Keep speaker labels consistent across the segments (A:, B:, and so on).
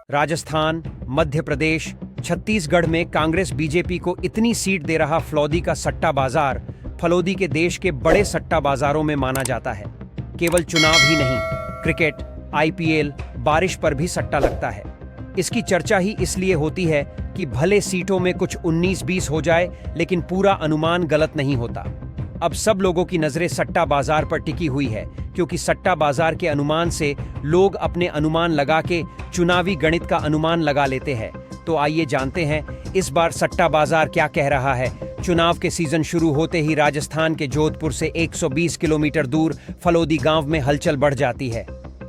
A: राजस्थान, मध्य प्रदेश, छत्तीसगढ़ में कांग्रेस बीजेपी को इतनी सीट दे रहा फलौदी का सट्टा बाजार फलौदी के देश के बड़े सट्टा बाजारों में माना जाता है। केवल चुनाव ही नहीं, क्रिकेट, आईपीएल, बारिश पर भी सट्टा लगता है। इसकी चर्चा ही इसलिए होती है कि भले सीटों में कुछ 19-20 हो जाए, लेकिन पूरा अनुमान गलत नहीं होता। अब सब लोगों की नजरें सट्टा बाजार पर टिकी हुई है, क्योंकि सट्टा बाजार के अनुमान से लोग अपने अनुमान लगा के चुनावी गणित का अनुमान लगा लेते हैं। तो आइए जानते हैं इस बार सट्टा बाजार क्या कह रहा है। चुनाव के सीजन शुरू होते ही राजस्थान के जोधपुर से 120 किलोमीटर दूर फलौदी गांव में हलचल बढ़ जाती है।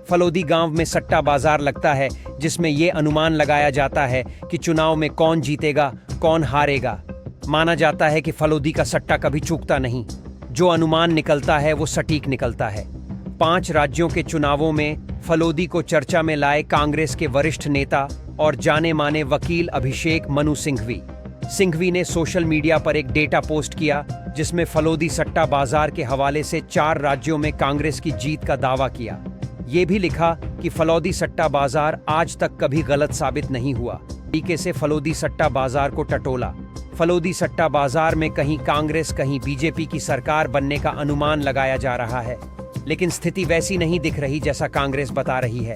A: फलौदी गांव में सट्टा बाजार लगता है, जिसमें ये अनुमान लगाया जाता है कि चुनाव में कौन जीतेगा, कौन हारेगा। माना जाता है कि फलौदी का सट्टा कभी चूकता नहीं। जो अनुमान निकलता है वो सटीक निकलता है। 5 राज्यों के चुनावों में फलौदी को चर्चा में लाए कांग्रेस के वरिष्ठ नेता और जाने माने वकील अभिषेक मनु सिंघवी ने सोशल मीडिया पर एक डेटा पोस्ट किया, जिसमें फलौदी सट्टा बाजार के हवाले से 4 राज्यों में कांग्रेस की जीत का दावा किया। ये भी लिखा कि फलौदी सट्टा बाजार आज तक कभी गलत साबित नहीं हुआ। तरीके से फलौदी सट्टा बाजार को टटोला। फलौदी सट्टा बाजार में कहीं कांग्रेस, कहीं बीजेपी की सरकार बनने का अनुमान लगाया जा रहा है, लेकिन स्थिति वैसी नहीं दिख रही जैसा कांग्रेस बता रही है।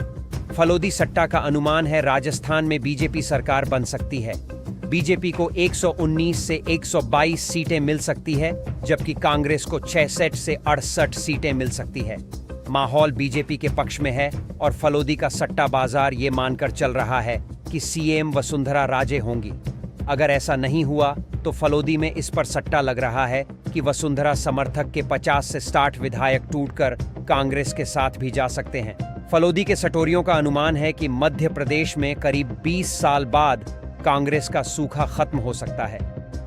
A: फलौदी सट्टा का अनुमान है राजस्थान में बीजेपी सरकार बन सकती है। बीजेपी को 119 से 122 सीटें मिल सकती है, जबकि कांग्रेस को 66 से 68 सीटें मिल सकती है। माहौल बीजेपी के पक्ष में है और फलौदी का सट्टा बाजार ये मानकर चल रहा है कि सीएम वसुंधरा राजे होंगी। अगर ऐसा नहीं हुआ तो फलौदी में इस पर सट्टा लग रहा है कि वसुंधरा समर्थक के 50 से 60 विधायक टूटकर कांग्रेस के साथ भी जा सकते हैं। फलौदी के सटोरियों का अनुमान है कि मध्य प्रदेश में करीब 20 साल बाद कांग्रेस का सूखा खत्म हो सकता है।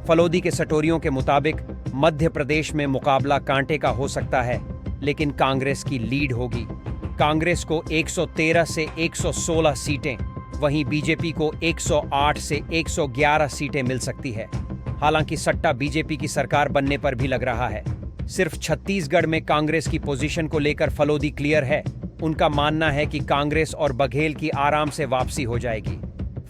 A: फलौदी के सटोरियों के मुताबिक मध्य प्रदेश में मुकाबला कांटे का हो सकता है, लेकिन कांग्रेस की लीड होगी। कांग्रेस को 113 से 116 सीटें, वहीं बीजेपी को 108 से 111 सीटें मिल सकती है। हालांकि सट्टा बीजेपी की सरकार बनने पर भी लग रहा है। सिर्फ छत्तीसगढ़ में कांग्रेस की पोजीशन को लेकर फलौदी क्लियर है। उनका मानना है कि कांग्रेस और बघेल की आराम से वापसी हो जाएगी।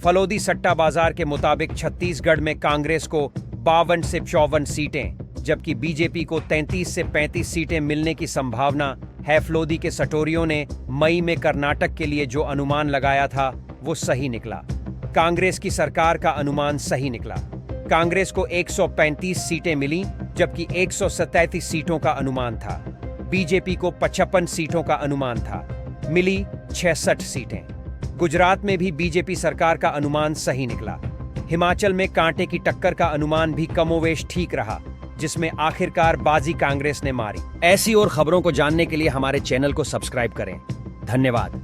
A: फलौदी सट्टा बाजार के मुताबिक छत्तीसगढ़ में कांग्रेस को 52 से 54 सीटें, जबकि बीजेपी को 33 से 35 सीटें मिलने की संभावना है। फलौदी के सटोरियों ने मई में कर्नाटक के लिए जो अनुमान लगाया था वो सही निकला। कांग्रेस की सरकार का अनुमान सही निकला। कांग्रेस को 135 सीटें मिली, जबकि 137 सीटों का अनुमान था। बीजेपी को 55 सीटों का अनुमान था, मिली 66 सीटें। गुजरात में भी बीजेपी सरकार का अनुमान सही निकला। हिमाचल में कांटे की टक्कर का अनुमान भी कमोवेश ठीक रहा, जिसमें आखिरकार बाजी कांग्रेस ने मारी। ऐसी और खबरों को जानने के लिए हमारे चैनल को सब्सक्राइब करें। धन्यवाद।